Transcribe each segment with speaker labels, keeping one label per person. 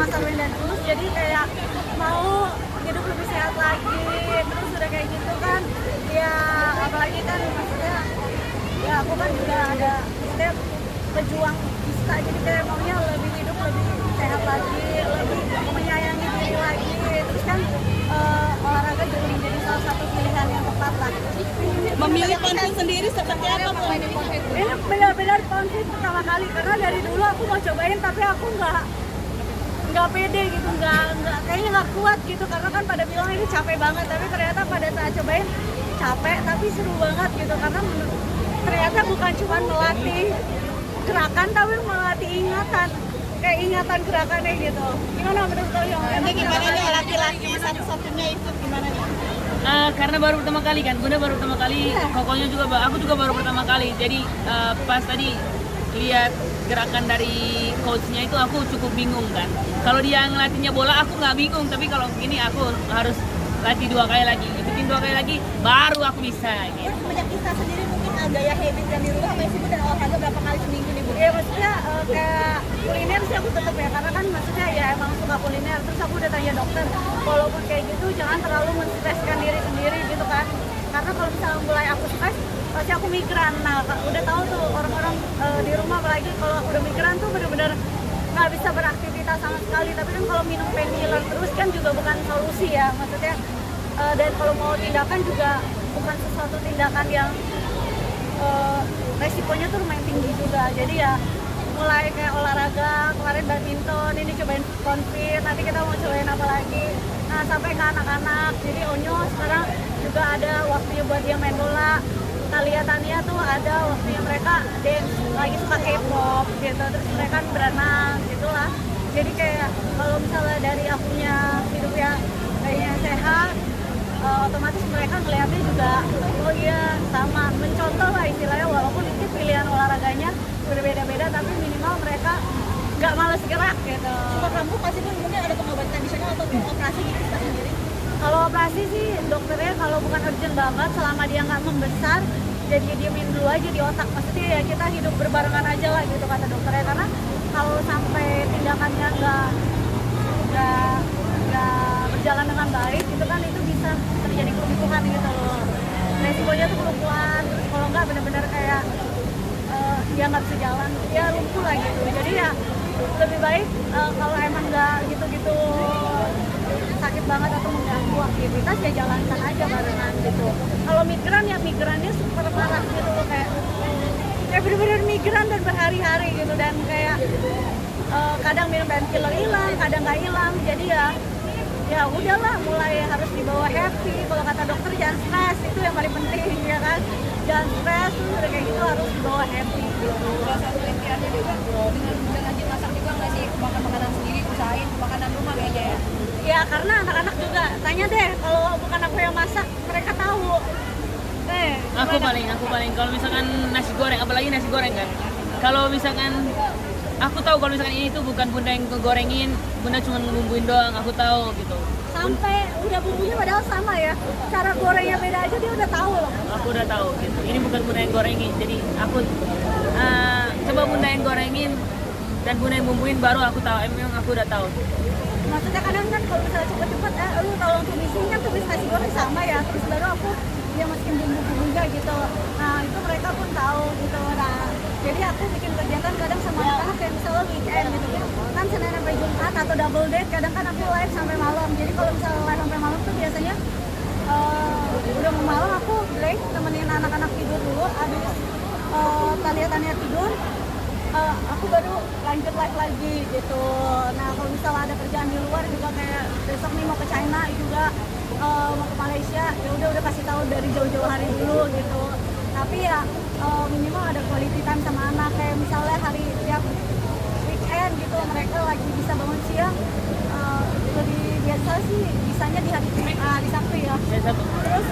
Speaker 1: masa dan terus jadi kayak mau hidup lebih sehat lagi, terus udah kayak gitu kan ya, apalagi kan maksudnya ya aku kan juga ada maksudnya pejuang bisa, jadi kayak maunya lebih hidup lebih sehat lagi, lebih menyayangi diri lagi, terus kan olahraga juga menjadi salah satu pilihan yang tepat lah.
Speaker 2: Memilih konten sendiri seperti apa Bu?
Speaker 1: Ini benar-benar konflik pertama kali, karena dari dulu aku mau cobain tapi aku nggak pede gitu, nggak kayaknya nggak kuat gitu, karena kan pada bilang ini capek banget, tapi ternyata pada saat cobain capek tapi seru banget gitu, karena ternyata bukan cuma melatih gerakan tapi melatih ingatan, kayak ingatan gerakannya gitu. Gimana menurut kalian?
Speaker 2: Ini gimana nih laki-laki satu-satunya ikut gimana nih?
Speaker 3: Karena baru pertama kali kan, Bunda baru pertama kali, kokonya juga, aku juga baru pertama kali. Jadi pas tadi lihat gerakan dari coachnya itu aku cukup bingung kan. Kalau dia ngelatihnya bola aku nggak bingung, tapi kalau gini aku harus latih 2 kali lagi, ikutin 2 kali lagi, baru aku bisa. Gitu.
Speaker 2: Semenjak kisah sendiri mungkin gaya habit yang dirubah apa sih Bu, dan olahraga berapa kali seminggu nih Bu?
Speaker 1: Ya maksudnya kayak kuliner sih aku tetap ya, karena kan maksudnya ya emang suka kuliner. Terus aku udah tanya dokter, walaupun kayak gitu jangan terlalu menstreskan diri sendiri gitu kan, karena kalau misalnya mulai aku stres pasti aku migran. Nah udah tahu tuh orang-orang di rumah, apalagi kalau udah migran tuh bener-bener nggak bisa beraktivitas sama sekali. Tapi kan kalau minum painkiller terus kan juga bukan solusi ya, maksudnya dan kalau mau tindakan juga bukan sesuatu tindakan yang resikonya tuh lumayan tinggi juga. Jadi ya mulai kayak olahraga, kemarin badminton, ini cobain konfit, nanti kita mau cobain apa lagi. Nah sampai ke anak-anak, jadi Onyo sekarang juga ada waktunya buat dia main bola. Talia Tania tuh ada waktunya mereka dance, lagi suka K-pop gitu, terus mereka berenang gitulah. Jadi kayak kalau misalnya dari akunya hidup ya kayaknya sehat, otomatis mereka ngeliatnya juga oh iya sama, mencontoh lah istilahnya, walaupun mungkin pilihan olahraganya berbeda-beda tapi minimal mereka nggak males gerak gitu.
Speaker 2: Kalau kamu pasti kan mungkin ada pengobatan tradisional atau operasi gitu kita sendiri?
Speaker 1: Kalau operasi sih dokternya kalau bukan urgent banget, selama dia nggak membesar, jadi diemin dulu aja di otak, maksudnya ya kita hidup berbarengan aja lah gitu kata dokternya, karena kalau sampai tindakannya nggak berjalan dengan baik itu kan itu bisa terjadi kelumpuhan gitu loh, resikonya tuh kelumpuhan, terus kalau nggak benar-benar kayak dia nggak bisa jalan, dia lumpuh lah gitu. Jadi ya lebih baik kalau emang nggak gitu-gitu sakit banget atau mengganggu aktivitas ya jalankan aja barengan gitu. Kalau migran ya migrannya super parah gitu loh, kayak bener-bener migran dan berhari-hari gitu, dan kayak kadang minum painkiller hilang, kadang nggak hilang. Jadi ya udahlah, mulai harus dibawa happy. Kalau kata dokter jangan stres, itu yang paling penting ya kan, jangan stres, udah kayak gitu harus dibawa happy gitu.
Speaker 4: Salah satu impiannya juga dengan rajin masak juga nggak sih, makan makanan sendiri, usahain makanan rumah kayaknya ya?
Speaker 1: Ya karena anak-anak juga tanya deh, kalau bukan aku yang masak mereka tahu.
Speaker 3: Aku paling kalau misalkan nasi goreng, apalagi nasi goreng kan, kalau misalkan aku tahu kalau misalkan ini tuh bukan Bunda yang gorengin, Bunda cuma ngebumbuin doang, aku tahu gitu.
Speaker 1: Sampai udah bumbunya padahal sama ya, cara gorengnya beda aja dia udah tahu loh.
Speaker 3: Aku udah tahu gitu, ini bukan Bunda yang gorengin, jadi aku coba Bunda yang gorengin dan Bunda yang bumbuin, baru aku tahu, emang aku udah tahu.
Speaker 1: Maksudnya kadang kan kalau misalnya cepet-cepet lu tolong tumisin kan, tumis nasi goreng sama ya, terus baru aku dia masukin bumbu-bumbunya gitu. Nah itu mereka pun tahu gitu. Nah jadi aku bikin kegiatan kadang sama anak-anak kayak misalnya weekend gitu kan, Senin sampai Jumat atau double date, kadang kan aku live sampai malam. Jadi kalau misalnya live sampai malam tuh biasanya udah mau malam aku break, temenin anak-anak tidur dulu, habis Tania tidur, aku baru lanjut live lagi gitu. Nah kalau misalnya ada kerjaan di luar juga, kayak besok nih mau ke China juga, mau ke Malaysia, ya udah kasih tahu dari jauh-jauh hari dulu gitu. Tapi ya minimal ada quality time sama anak, kayak misalnya hari tiap weekend gitu mereka lagi bisa bangun siang, lebih biasa sih bisanya di hari di Sabtu ya. Terus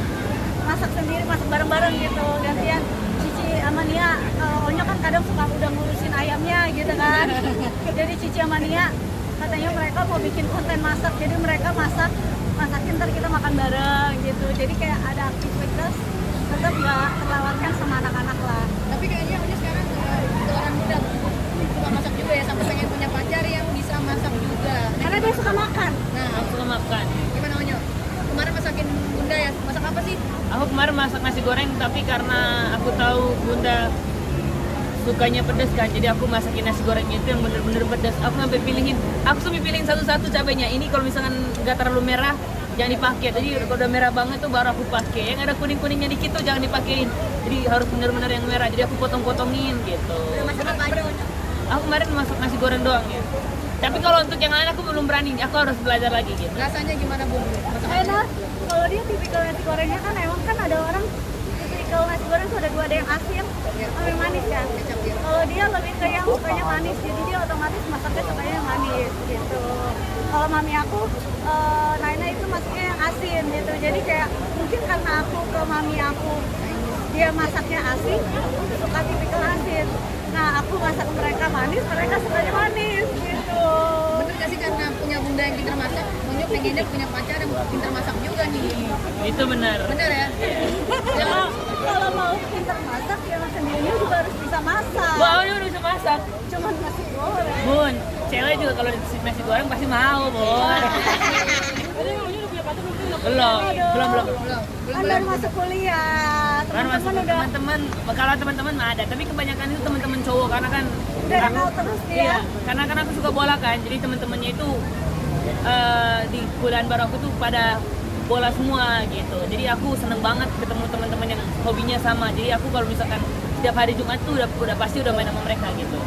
Speaker 1: masak sendiri, masak bareng-bareng gitu, gantian Cici sama Nia. Onyo kan kadang suka udah ngurusin ayamnya gitu kan, jadi Cici sama Nia katanya mereka mau bikin konten masak, jadi mereka masakin ntar kita makan bareng gitu. Jadi kayak ada aktivitas tetap nggak terlewatkan sama anak-anak lah.
Speaker 4: Tapi kayaknya Onya sekarang orang muda suka masak juga ya, sampai pengen punya pacar yang bisa masak juga.
Speaker 1: dia suka makan.
Speaker 4: Nah,
Speaker 3: Aku suka makan.
Speaker 4: gimana Onyo? Kemarin masakin bunda ya, masak apa sih?
Speaker 3: Aku kemarin masak nasi goreng, tapi karena aku tahu bunda sukanya pedas kan, jadi aku masakin nasi gorengnya itu yang bener-bener pedas. Aku sampai pilihin satu-satu cabenya. Ini kalau misalkan nggak terlalu merah, jangan dipakai. Jadi kalau udah merah banget tuh baru aku pakai. Yang ada kuning-kuningnya dikit tuh jangan dipakein. Jadi harus bener-bener yang merah. Jadi aku potong-potongin gitu.
Speaker 2: Udah masak apa aja?
Speaker 3: Aku kemarin masak nasi goreng doang ya. Tapi kalau untuk yang lain aku belum berani. Aku harus belajar lagi gitu.
Speaker 4: Rasanya gimana Bun? Masak apa?
Speaker 1: Enak. Kalau dia tipikal nasi gorengnya kan emang kan ada orang tipikal nasi goreng tuh ada dua, ada yang asin sama yang manis kan.
Speaker 4: Kecap ya.
Speaker 1: Kalau dia lebih ke yang sukanya manis, jadi dia otomatis masaknya sukanya yang manis gitu. Kalau mami aku, Naina itu masaknya yang asin gitu. Jadi kayak mungkin karena aku ke mami aku dia masaknya asin, aku suka tipikal asin. Nah aku masak ke mereka manis, mereka sukanya manis gitu.
Speaker 4: Bener gak sih karena punya bunda yang pintar masak, Onyo pengennya punya pacar yang pintar masak juga nih.
Speaker 3: Itu benar.
Speaker 4: Bener ya?
Speaker 1: Kalau mau pintar masak ya sendirinya juga harus bisa masak.
Speaker 3: Wah, ini udah bisa masak.
Speaker 1: Cuman nasi goreng.
Speaker 3: Bun, cewek juga kalau dikasih nasi goreng pasti mau, Bun. Belum.
Speaker 1: Kan baru masuk kuliah.
Speaker 3: Kan masuk
Speaker 1: Teman-teman udah
Speaker 3: kalau teman-teman mah ada, tapi kebanyakan itu teman-teman cowok karena kan
Speaker 1: udah kenal terus dia.
Speaker 3: iya, karena kan aku suka bola kan, jadi teman-temannya itu di kuliah baru aku tuh pada bola semua gitu. Jadi aku seneng banget ketemu teman-teman yang hobinya sama. Jadi aku kalau misalkan setiap hari Jumat tuh udah pasti udah main sama mereka gitu.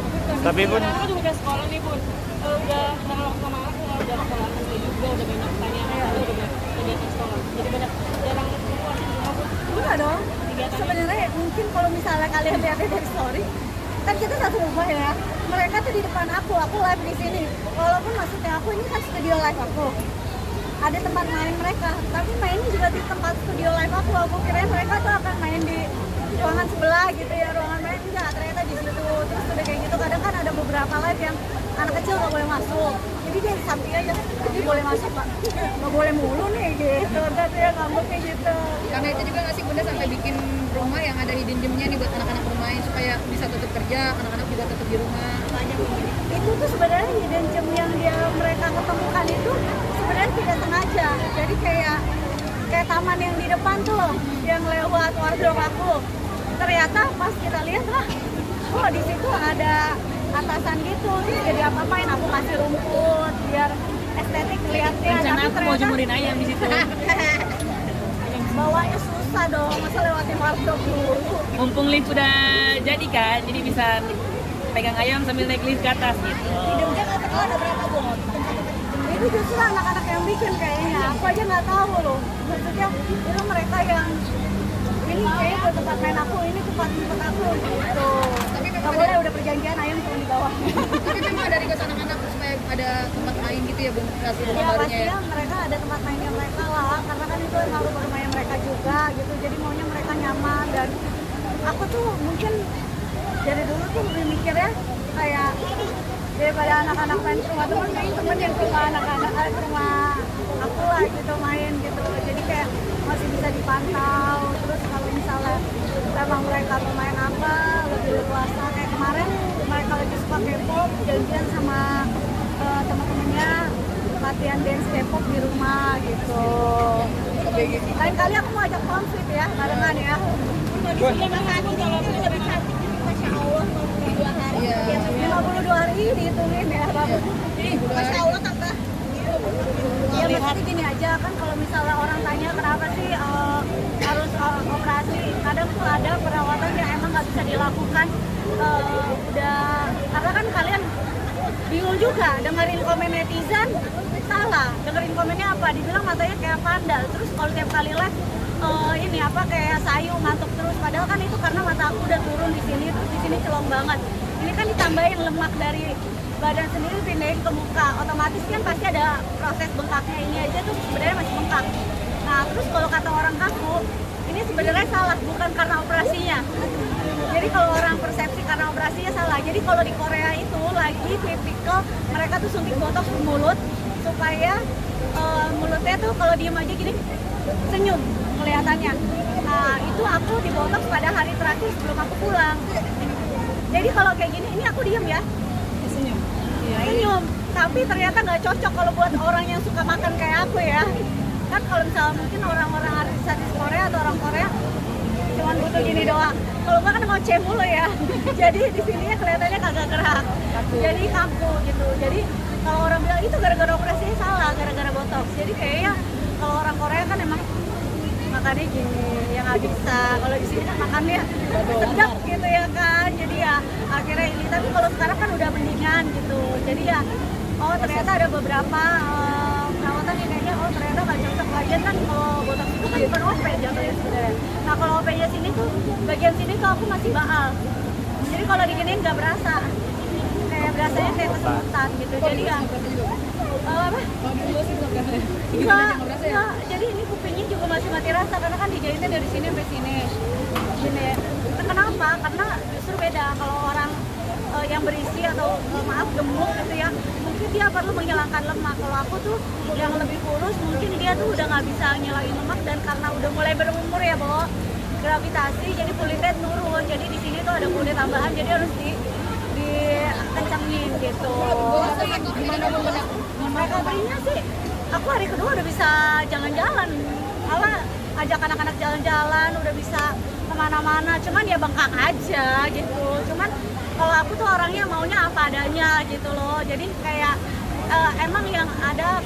Speaker 5: Tapi Bun,
Speaker 6: Aku juga udah sekolah nih Bun. Udah karena waktu sama aku udah sekolah SD juga, udah banyak pertanyaan, udah kegiatan sekolah. Jadi banyak jarang ketemu sih di rumah Bun.
Speaker 1: Enggak dong. Sebenarnya mungkin kalau misalnya kalian lihatnya dari story, kan kita satu rumah ya. Mereka tuh di depan aku live di sini. Walaupun maksudnya aku ini kan studio live aku. Ada tempat main mereka, tapi mainnya juga di tempat studio live aku. Aku kira mereka tuh akan main di ruangan sebelah gitu ya, ruangan main enggak, ternyata di situ. Terus udah kayak gitu, kadang kan ada beberapa live yang anak kecil nggak boleh masuk. Jadi dia di samping aja, jadi boleh masuk Pak, nggak boleh mulu nih gitu. Dan dia ngambeknya gitu.
Speaker 4: Karena itu juga nggak sih bunda sampai bikin rumah yang ada hidden gemnya nih buat anak-anak bermain supaya bisa tetap kerja, anak-anak juga tetap di rumah.
Speaker 1: Itu tuh sebenarnya hidden gem yang mereka ketemukan itu sebenarnya tidak sengaja. Jadi kayak taman yang di depan tuh yang lewat wardrobe aku. Ternyata pas kita lihat lah, oh di situ ada atasan gitu. Terus jadi apa-apain aku kasih rumput biar estetik lihatnya.
Speaker 3: Rencana
Speaker 1: Tapi
Speaker 3: aku mau
Speaker 1: ternyata
Speaker 3: jemurin ayam di situ.
Speaker 1: bawanya susah dong, masa lewatin wardrobe dulu.
Speaker 3: Mumpung lift udah jadi kan, jadi bisa pegang ayam sambil naik lift ke atas gitu.
Speaker 2: Hidden gem overall ada berapa Bun?
Speaker 1: Itu justru anak-anak yang bikin kayaknya, aku aja nggak tahu loh. Maksudnya itu mereka yang ini kayaknya buat tempat main aku, ini tempat aku gitu.
Speaker 4: Tapi memang
Speaker 1: Nggak boleh, udah perjanjian ayam cuma di bawah.
Speaker 4: Tapi memang ada request anak-anak supaya ada tempat main gitu ya bun, kasih rumah
Speaker 1: Ya
Speaker 4: barunya
Speaker 1: pastinya
Speaker 4: ya.
Speaker 1: mereka ada tempat mainnya mereka lah, karena kan itu emang rumah mainnya mereka juga gitu. Jadi maunya mereka nyaman, dan aku tuh mungkin dari dulu tuh lebih mikirnya kayak daripada anak-anak main ke rumah temen, kayak temen yang ke rumah anak-anak ke rumah aku lah gitu main gitu. Jadi kayak masih bisa dipantau. Terus kalau misalnya emang mereka mau main apa lebih leluasa, kayak kemarin mereka lagi suka K-pop, janjian sama teman-temannya latihan dance K-pop di rumah gitu. Lain kali aku mau ajak konflik ya, barengan ya.
Speaker 2: Saat ini itu lebih cantik, Masya Allah, 22 hari.
Speaker 4: Iya.
Speaker 1: 52 hari dihitungin ya,
Speaker 2: Masya Allah tambah.
Speaker 1: ya maksudnya gini aja kan, kalau misalnya orang tanya kenapa sih harus operasi, kadang tuh ada perawatan yang emang nggak bisa dilakukan. Udah karena kan kalian bingung juga dengerin komen netizen, salah dengerin komennya apa, dibilang matanya kayak panda, terus kalau tiap kali live ini apa kayak sayu ngantuk terus, padahal kan itu karena mata aku udah turun di sini, terus di sini celong banget. Ini kan ditambahin lemak dari badan sendiri pindahin ke muka, otomatis kan pasti ada proses bengkaknya. Ini aja tuh sebenarnya masih bengkak. Nah terus kalau kata orang kaku, ini sebenarnya salah, bukan karena operasinya. Jadi kalau orang persepsi karena operasinya salah. Jadi kalau di Korea itu lagi tipikal mereka tuh suntik botox di mulut supaya mulutnya tuh kalau diem aja gini senyum kelihatannya. Nah itu aku di botox pada hari terakhir sebelum aku pulang. Jadi kalau kayak gini, ini aku diem ya. Senyum. tapi ternyata nggak cocok kalau buat orang yang suka makan kayak aku ya. Kan kalau misalnya mungkin orang-orang artis Korea atau orang Korea cuman butuh gini doang. Kalau nggak kan ngoceh mulu ya. Jadi di sininya kelihatannya kagak gerak. Jadi kaku gitu. Jadi kalau orang bilang itu gara-gara operasi, salah, gara-gara botox. Jadi kayaknya kalau orang Korea kan emang makannya gini, ya nggak bisa. Kalau di sini kan makannya sedap gitu ya kan. Jadi ya akhirnya ini. Tapi kalau sekarang kan udah mendingan gitu. Jadi ya, oh ternyata ada beberapa perawatan yang kayaknya oh ternyata nggak cocok. Lagian kan kalau botox itu kan bukan OP jatuhnya sebenarnya. Nah kalau OP-nya sini tuh bagian sini tuh aku masih baal. Jadi kalau diginiin nggak berasa. Kayak berasanya kayak kesemutan gitu. Jadi ya apa? Enggak, jadi ini kupingnya juga masih mati rasa karena kan dijahitnya dari sini sampai sini. Gini. Kenapa? Karena justru beda kalau orang yang berisi atau maaf gemuk gitu ya, mungkin dia perlu menghilangkan lemak. Kalau aku tuh yang lebih kurus, mungkin dia tuh udah nggak bisa ngilangin lemak dan karena udah mulai berumur ya, Bo, gravitasi jadi kulitnya turun. Jadi di sini tuh ada kulit tambahan, jadi harus dikencengin gitu. Recovery-nya sih, aku hari kedua udah bisa jalan-jalan. Malah ajak anak-anak jalan-jalan, udah bisa kemana-mana. Cuman ya bengkak aja gitu. Cuman kalau aku tuh orangnya maunya apa adanya gitu loh. Jadi kayak emang yang ada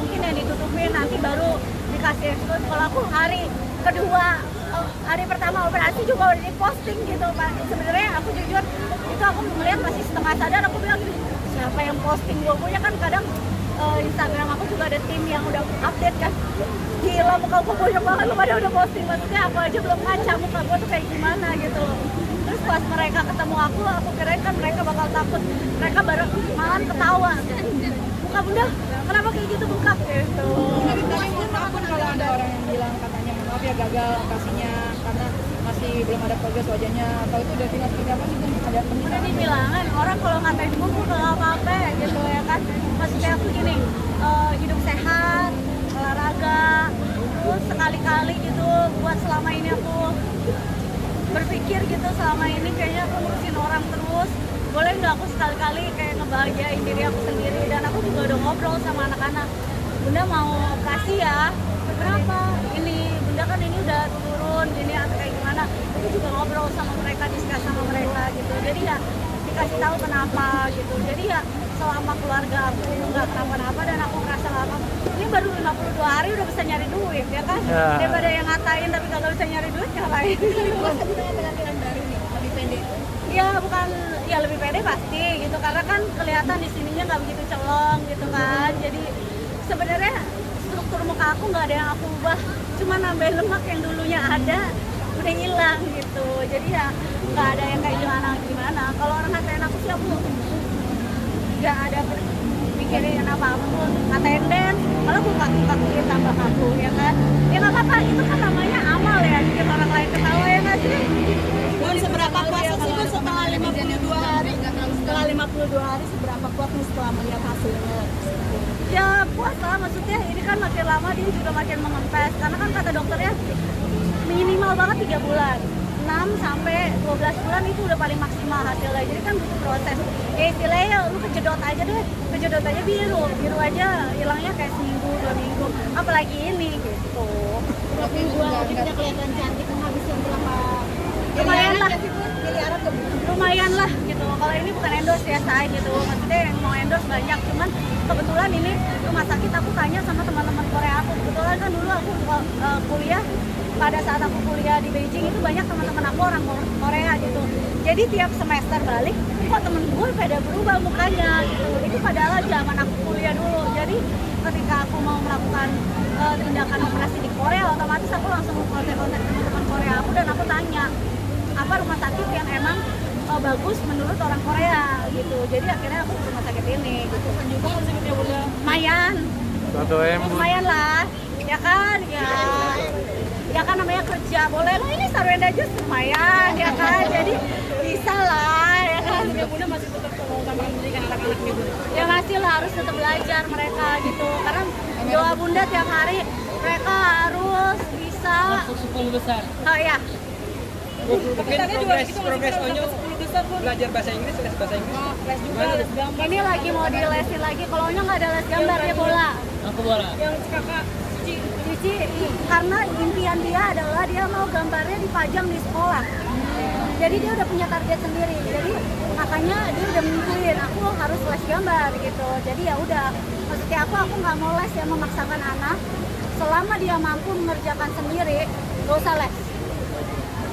Speaker 1: mungkin yang ditutupin nanti baru dikasih expose. Kalau aku hari kedua, hari pertama operasi juga udah diposting gitu Pak. Sebenarnya aku jujur itu aku melihat masih setengah sadar, aku bilang gini, siapa yang posting gue punya kan kadang Instagram aku juga ada tim yang udah update kan. Gila muka gue banyak banget, lu pada udah posting. Maksudnya aku aja belum ngaca muka gue tuh kayak gimana gitu loh. Terus pas mereka ketemu aku kirain kan mereka bakal takut. Mereka bareng malah ketawa. Muka bunda, kenapa kayak gitu bengkak gitu.
Speaker 4: Tapi pun kalau ada orang yang bilang katanya maaf ya gagal operasinya karena masih belum ada progres wajahnya atau itu udah tinggal seperti apa sih tuh ada
Speaker 1: Udah dibilangin orang kalau ngatain gue nggak apa-apa gitu ya kan. Maksudnya aku gini, hidup sehat, olahraga, terus sekali-kali gitu buat selama ini aku berpikir gitu selama ini kayaknya aku ngurusin orang terus. Boleh nggak aku sekali-kali kayak ngebahagiain diri aku sendiri. Dan aku juga udah ngobrol sama anak-anak, bunda mau operasi ya, kenapa? Ini bunda kan ini udah turun gini atau kayak gimana. Aku juga ngobrol sama mereka, diskus sama mereka gitu. Jadi ya dikasih tahu kenapa gitu. Jadi ya selama keluarga aku nggak kenapa-napa dan aku ngerasa nggak apa, ini baru 52 hari udah bisa nyari duit ya kan. Daripada yang ngatain tapi kagak bisa nyari duit, ngapain?
Speaker 2: Masa gunanya penampilan baru nih, lebih pendek.
Speaker 1: Ya bukan, ya lebih pede pasti gitu karena kan kelihatan di sininya nggak begitu celong gitu kan. Jadi sebenarnya struktur muka aku nggak ada yang aku ubah, cuma nambahin lemak yang dulunya ada udah hilang gitu. Jadi ya nggak ada yang kayak gimana. Kalau orang ngatain aku sih aku nggak ada mikirin apapun. Ngatain dance, malah aku kakuin tambah kaku ya kan. Ya nggak apa-apa, itu kan namanya amal ya, bikin orang lain ketawa ya nggak sih.
Speaker 2: Bun, seberapa puas sih Bun setelah 52 hari? Setelah 52 hari seberapa puas nih setelah melihat hasilnya?
Speaker 1: Ya puas lah, maksudnya ini kan makin lama dia juga makin mengempes. Karena kan kata dokternya minimal banget 3 bulan, 6 sampai 12 bulan itu udah paling maksimal hasilnya. Jadi kan butuh proses. Ya istilahnya lu kejedot aja deh, kejedot aja biru aja hilangnya kayak seminggu 2 minggu. Apalagi ini gitu.
Speaker 2: 22 hari udah kelihatan cantik habis yang berapa?
Speaker 1: Lumayan lah,
Speaker 2: Pilih Arab tuh.
Speaker 1: lumayan lah gitu. Kalau ini bukan endorse ya saya gitu. Maksudnya yang mau endorse banyak, cuman kebetulan ini rumah sakit aku tanya sama teman-teman Korea aku. Kebetulan kan dulu aku kuliah, pada saat aku kuliah di Beijing itu banyak teman-teman aku orang Korea gitu. Jadi tiap semester balik, kok temen gue pada berubah mukanya gitu. Itu padahal zaman aku kuliah dulu. Jadi ketika aku mau melakukan tindakan operasi di Korea, otomatis aku langsung kontak-kontak teman-teman Korea aku dan aku tanya apa rumah sakit yang emang bagus menurut orang Korea gitu. Jadi akhirnya aku ke rumah sakit ini gitu.
Speaker 6: Dan juga rumah sakitnya bunda.
Speaker 1: Lumayan, lumayan lah, ya kan, ya kan namanya kerja, boleh lah ini Sarwenda Jus lumayan, ya kan, jadi bisa lah, ya kan.
Speaker 6: Ya bunda masih tetap mengutamakan pendidikan anak-anaknya bunda.
Speaker 1: Ya masih lah, harus tetap belajar mereka gitu, karena doa bunda tiap hari mereka harus bisa,
Speaker 3: Masuk 10 besar.
Speaker 1: oh ya,
Speaker 3: Mungkin progres Onyo
Speaker 5: belajar bahasa Inggris, les bahasa Inggris.
Speaker 6: Les juga, les gambar.
Speaker 1: Ini lagi mau dilesin lagi. Kalau Onyo nggak ada les gambar dia bola.
Speaker 3: Aku bola.
Speaker 6: Yang kakak
Speaker 1: Cici karena impian dia adalah dia mau gambarnya dipajang di sekolah. Jadi dia udah punya target sendiri. Jadi makanya dia udah mimpiin aku harus les gambar gitu. Jadi ya udah, maksudnya aku nggak mau les yang memaksakan anak. Selama dia mampu mengerjakan sendiri, gak usah les.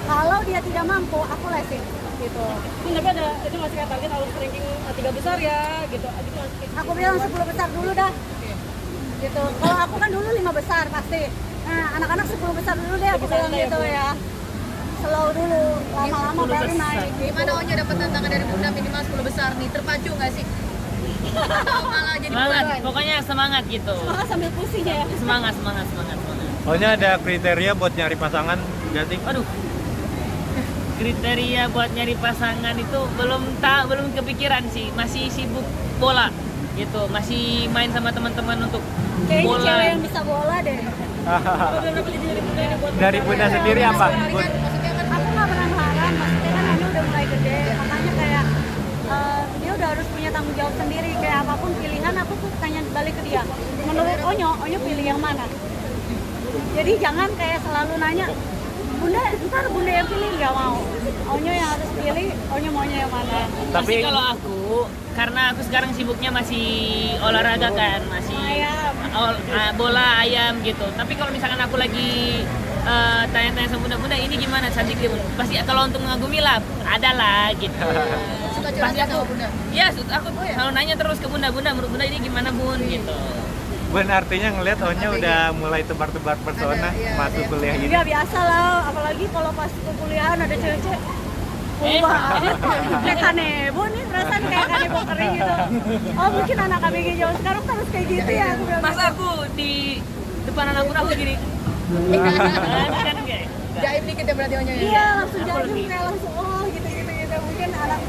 Speaker 1: Kalau dia tidak mampu, aku lesin gitu.
Speaker 6: tapi ada itu masih kayak target harus ranking 3 besar ya gitu. Itu masih
Speaker 1: Aku bilang 10 besar dulu dah. Gitu. Kalau aku kan dulu 5 besar pasti. Nah, anak-anak 10 besar dulu deh aku bilang gitu ya. Slow dulu, lama-lama baru naik.
Speaker 2: Gimana Onyo dapat tantangan dari Bunda minimal 10 besar nih? Terpacu nggak sih? Atau malah jadi
Speaker 3: Semangat,
Speaker 2: beban?
Speaker 3: pokoknya semangat gitu.
Speaker 1: Semangat sambil pusing ya.
Speaker 3: Semangat.
Speaker 7: Soalnya ada kriteria buat nyari pasangan nggak sih?
Speaker 3: Aduh. Kriteria buat nyari pasangan itu belum kepikiran sih. Masih sibuk bola gitu. Masih main sama teman-teman untuk
Speaker 1: Kayaknya
Speaker 3: bola.
Speaker 1: cewek yang bisa bola deh.
Speaker 7: Dari Bunda sendiri apa? Bun?
Speaker 2: Maksudnya kan
Speaker 1: Aku nggak pernah ngelarang, maksudnya kan Onyo udah mulai gede, makanya kayak dia udah harus punya tanggung jawab sendiri. Kayak apapun pilihan, aku tuh tanya balik ke dia. Menurut Onyo pilih yang mana? Jadi jangan kayak selalu nanya, Bunda, ntar Bunda yang pilih, nggak mau. Onyo yang harus pilih, Onyo maunya yang mana?
Speaker 3: Tapi kalau aku, karena aku sekarang sibuknya masih olahraga kan, masih
Speaker 1: Ayam.
Speaker 3: bola ayam gitu. Tapi kalau misalkan aku lagi tanya-tanya sama bunda ini gimana cantik dia, Bunda? Pasti kalau untuk mengagumi lah, ada lah gitu.
Speaker 2: suka
Speaker 3: Pasti
Speaker 2: curhat
Speaker 3: aku,
Speaker 2: sama Bunda.
Speaker 3: ya aku selalu nanya terus ke bunda, menurut bunda ini gimana bun gitu.
Speaker 7: Bun artinya ngelihat Onyo udah mulai tebar-tebar persona
Speaker 2: Ada, iya,
Speaker 7: masuk
Speaker 2: ada.
Speaker 7: kuliah ini.
Speaker 1: Ya biasa lah, apalagi kalau pas kuliahan ada cewek-cewek. Wah, kayak kanebo nih, perasaan kayak kanebo kering gitu. Oh mungkin anak KBG jauh sekarang terus kayak gitu ya. Aku bilang
Speaker 3: Masa aku di depan anak pun aku gini. Kan kayak
Speaker 2: Jaim dikit ya berarti Onyo ya?
Speaker 1: iya langsung jadi kayak langsung oh gitu. Mungkin anak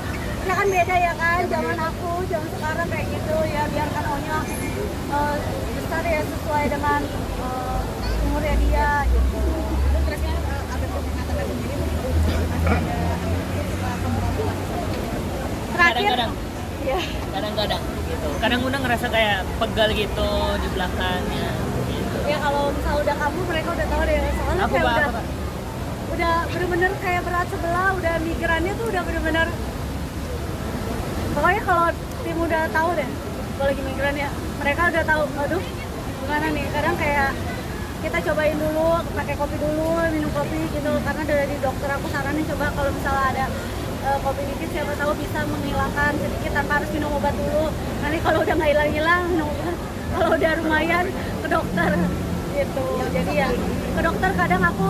Speaker 1: ya kan beda ya kan, zaman aku, zaman sekarang kayak gitu ya, biarkan Onyo besar ya sesuai dengan umurnya dia gitu. Terakhir,
Speaker 3: kadang-kadang
Speaker 1: ya
Speaker 3: kadang-kadang gitu. Kadang bunda ngerasa kayak pegal gitu di belakangnya. Gitu.
Speaker 1: ya kalau misalnya udah kabur mereka udah tahu deh, soalnya
Speaker 3: Aku
Speaker 1: kayak
Speaker 3: apa?
Speaker 1: udah bener-bener kayak berat sebelah, udah migrannya tuh udah bener-bener, pokoknya kalau tim udah tahu deh kalau lagi migran ya, mereka udah tahu aduh gimana nih. Kadang kayak kita cobain dulu, pakai kopi dulu, minum kopi gitu, karena dari dokter aku saranin coba kalau misalnya ada kopi dikit siapa tahu bisa menghilangkan sedikit tanpa harus minum obat dulu. Nanti kalau udah nggak hilang-hilang minum obat, kalau udah lumayan ke dokter gitu. Jadi ya ke dokter kadang aku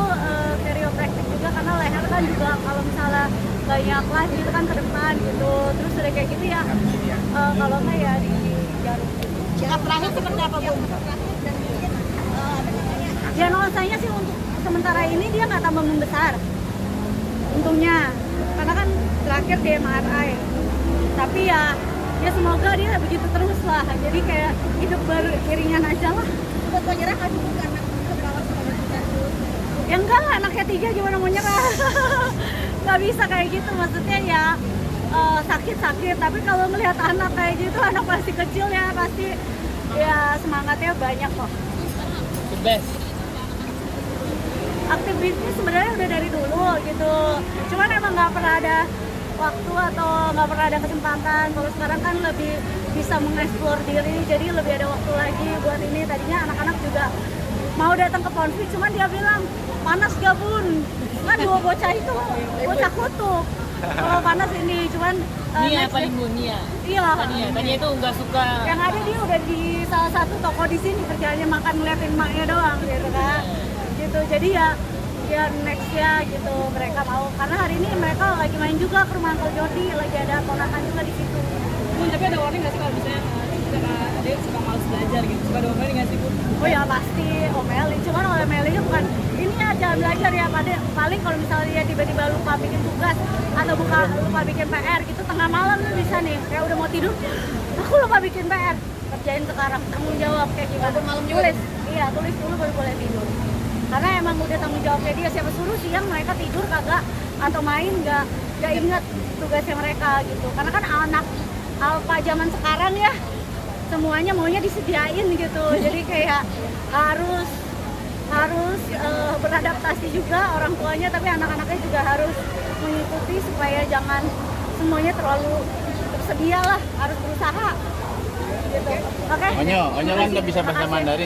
Speaker 1: periopraktik juga, karena leher kan juga kalau misalnya banyak lah gitu kan ke depan gitu, terus udah kayak gitu ya kalau nggak ya di jarum.
Speaker 2: Cakap terakhir seperti apa Bu?
Speaker 1: Diagnosanya sih untuk sementara ini dia nggak tambah membesar untungnya, karena kan terakhir di MRI. Tapi ya semoga dia begitu terus lah, jadi kayak hidup baru iringan aja lah.
Speaker 2: Buat menyerah kan Bu karena kebawa sama kita.
Speaker 1: Ya enggak lah, anaknya 3 gimana mau nyerah. Nggak bisa kayak gitu, maksudnya ya sakit-sakit, tapi kalau melihat anak kayak gitu, anak pasti kecil ya, pasti ya semangatnya banyak kok.
Speaker 3: The best.
Speaker 1: Aktif bisnis sebenarnya udah dari dulu gitu, cuman emang nggak pernah ada waktu atau nggak pernah ada kesempatan. Kalau sekarang kan lebih bisa mengeksplor diri, jadi lebih ada waktu lagi buat ini. Tadinya anak-anak juga mau datang ke Ponfit, cuman dia bilang panas gak Bun, kan 2 bocah itu bocah kutub. Kalau panas ini, cuman
Speaker 3: Nia
Speaker 1: next
Speaker 3: paling
Speaker 1: week-
Speaker 3: bun Nia.
Speaker 1: iya.
Speaker 3: Tania itu nggak suka.
Speaker 1: Yang ada dia udah di salah satu toko di sini, kerjanya makan ngeliatin maknya doang gitu kan. Gitu. Jadi ya next ya gitu mereka mau, karena hari ini mereka lagi main juga ke rumah Uncle Jody, lagi ada ponakan juga di situ.
Speaker 6: Bun, tapi ada warning nggak sih kalau misalnya dia suka males belajar gitu, suka ada omelin nggak sih Bun?
Speaker 1: Oh ya pasti omelin, cuman omelinnya bukan ini ya jangan belajar ya, paling kalau misalnya dia tiba-tiba lupa bikin tugas atau lupa bikin PR gitu tengah malam tuh bisa nih, kayak udah mau tidur aku lupa bikin PR, kerjain sekarang, tanggung jawab kayak gimana.
Speaker 2: Walaupun malam juga
Speaker 1: Tulis, iya tulis dulu baru boleh tidur, karena emang udah tanggung jawabnya dia. Siapa suruh siang mereka tidur kagak atau main nggak nggak ingat tugasnya mereka gitu. Karena kan anak alfa zaman sekarang ya semuanya maunya disediain gitu. Jadi kayak harus beradaptasi juga orang tuanya, tapi anak-anaknya juga harus mengikuti supaya jangan semuanya terlalu tersedia lah, harus berusaha gitu. Oke.
Speaker 8: Onyo kan bisa bahasa Mandarin.